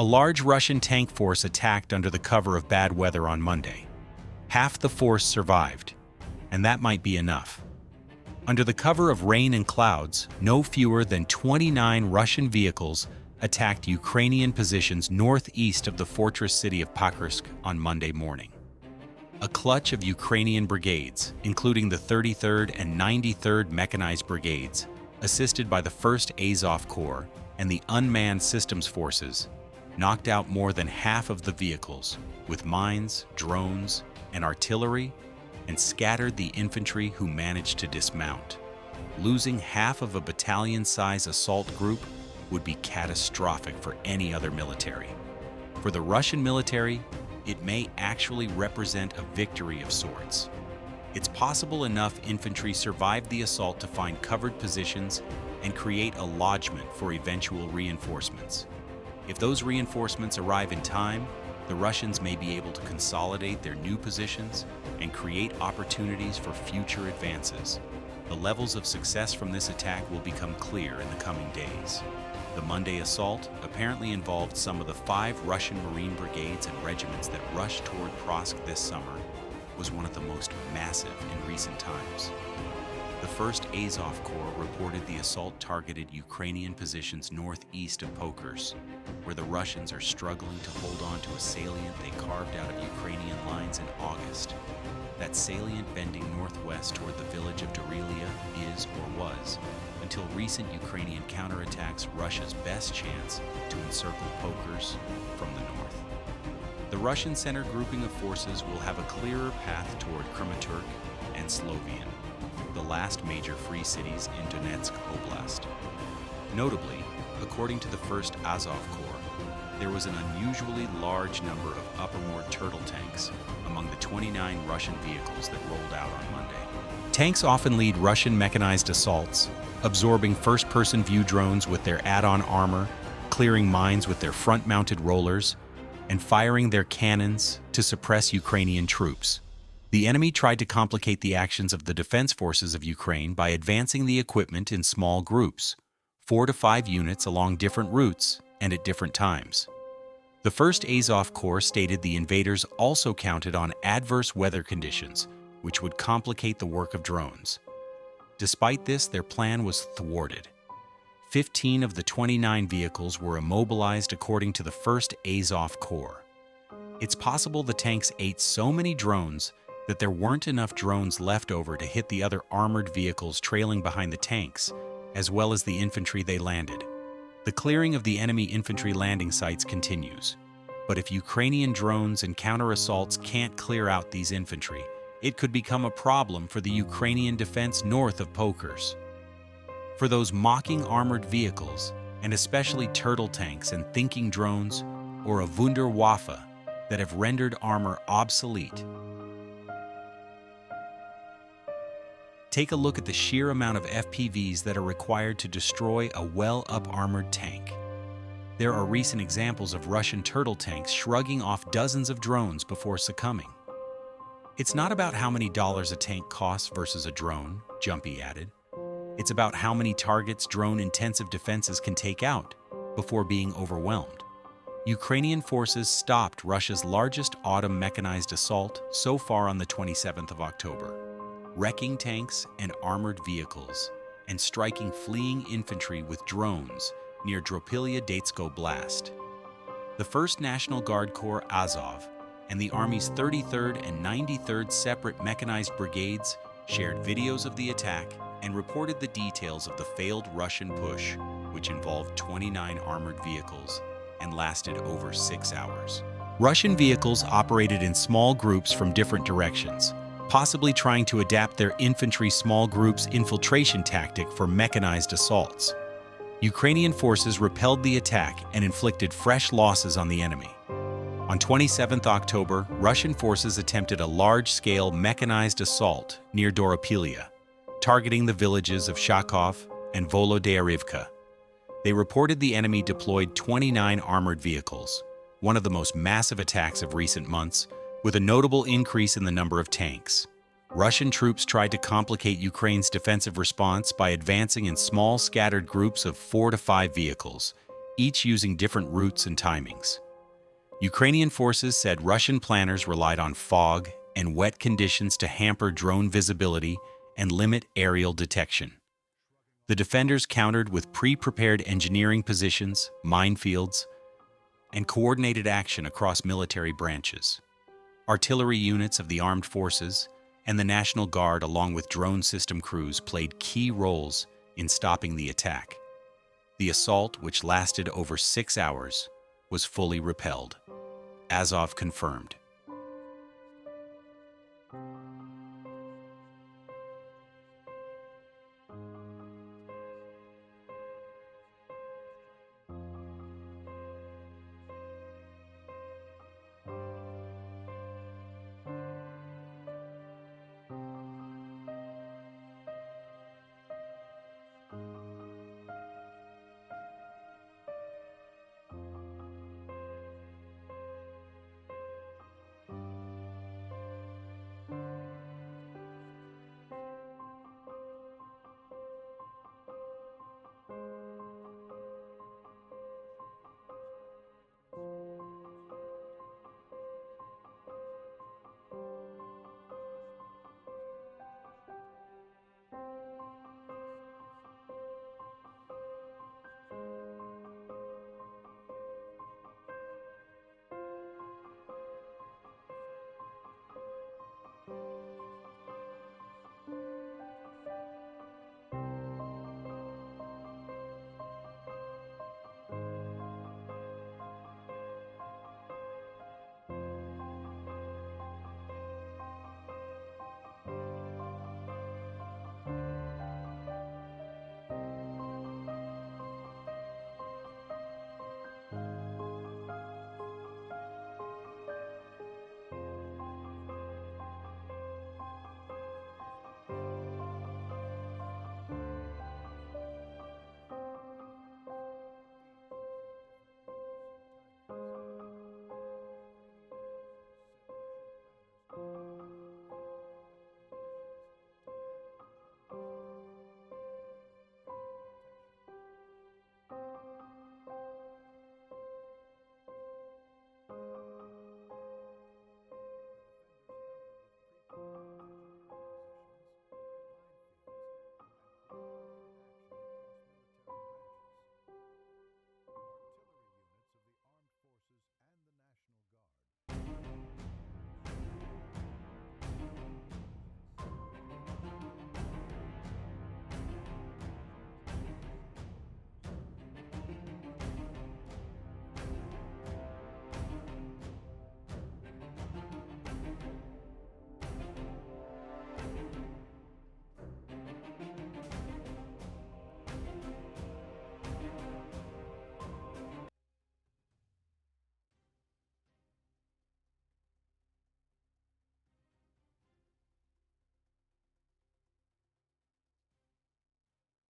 A large Russian tank force attacked under the cover of bad weather on Monday. Half the force survived, and that might be enough. Under the cover of rain and clouds, no fewer than 29 Russian vehicles attacked Ukrainian positions northeast of the fortress city of Pokrovsk on Monday morning. A clutch of Ukrainian brigades, including the 33rd and 93rd Mechanized Brigades, assisted by the 1st Azov Corps and the Unmanned Systems Forces, knocked out more than half of the vehicles with mines, drones, and artillery, and scattered the infantry who managed to dismount. Losing half of a battalion-size assault group would be catastrophic for any other military. For the Russian military, it may actually represent a victory of sorts. It's possible enough infantry survived the assault to find covered positions and create a lodgment for eventual reinforcements. If those reinforcements arrive in time, the Russians may be able to consolidate their new positions and create opportunities for future advances. The levels of success from this attack will become clear in the coming days. The Monday assault apparently involved some of the 5 Russian Marine brigades and regiments that rushed toward Pokrovsk this summer, was one of the most massive in recent times. The 1st Azov Corps reported the assault targeted Ukrainian positions northeast of Pokrovsk, where the Russians are struggling to hold on to a salient they carved out of Ukrainian lines in August. That salient bending northwest toward the village of Dorelia is, or was, until recent Ukrainian counterattacks, Russia's best chance to encircle Pokrovsk from the north. The Russian center grouping of forces will have a clearer path toward Kramatorsk and Slovian, the last major free cities in Donetsk Oblast. Notably, according to the 1st Azov Corps, there was an unusually large number of upper-moored turtle tanks among the 29 Russian vehicles that rolled out on Monday. Tanks often lead Russian mechanized assaults, absorbing first-person view drones with their add-on armor, clearing mines with their front-mounted rollers, and firing their cannons to suppress Ukrainian troops. The enemy tried to complicate the actions of the defense forces of Ukraine by advancing the equipment in small groups, 4 to 5 units along different routes and at different times. The 1st Azov Corps stated the invaders also counted on adverse weather conditions, which would complicate the work of drones. Despite this, their plan was thwarted. 15 of the 29 vehicles were immobilized according to the 1st Azov Corps. It's possible the tanks ate so many drones that there weren't enough drones left over to hit the other armored vehicles trailing behind the tanks, as well as the infantry they landed. The clearing of the enemy infantry landing sites continues, but if Ukrainian drones and counter-assaults can't clear out these infantry, it could become a problem for the Ukrainian defense north of Pokrovsk. For those mocking armored vehicles, and especially turtle tanks and thinking drones, or a Wunderwaffe that have rendered armor obsolete, take a look at the sheer amount of FPVs that are required to destroy a well-up armored tank. There are recent examples of Russian turtle tanks shrugging off dozens of drones before succumbing. It's not about how many dollars a tank costs versus a drone, Jumpy added. It's about how many targets drone-intensive defenses can take out before being overwhelmed. Ukrainian forces stopped Russia's largest autumn mechanized assault so far on the 27th of October, wrecking tanks and armored vehicles, and striking fleeing infantry with drones near Dropilia Datsko Blast. The 1st National Guard Corps Azov and the Army's 33rd and 93rd separate mechanized brigades shared videos of the attack and reported the details of the failed Russian push, which involved 29 armored vehicles and lasted over 6 hours. Russian vehicles operated in small groups from different directions, possibly trying to adapt their infantry small groups infiltration tactic for mechanized assaults. Ukrainian forces repelled the attack and inflicted fresh losses on the enemy. On 27th October, Russian forces attempted a large-scale mechanized assault near Doropilia, targeting the villages of Shakov and Volodyarivka. They reported the enemy deployed 29 armored vehicles, one of the most massive attacks of recent months, with a notable increase in the number of tanks. Russian troops tried to complicate Ukraine's defensive response by advancing in small scattered groups of 4 to 5 vehicles, each using different routes and timings. Ukrainian forces said Russian planners relied on fog and wet conditions to hamper drone visibility and limit aerial detection. The defenders countered with pre-prepared engineering positions, minefields, and coordinated action across military branches. Artillery units of the armed forces and the National Guard, along with drone system crews, played key roles in stopping the attack. The assault, which lasted over 6 hours, was fully repelled. Azov confirmed.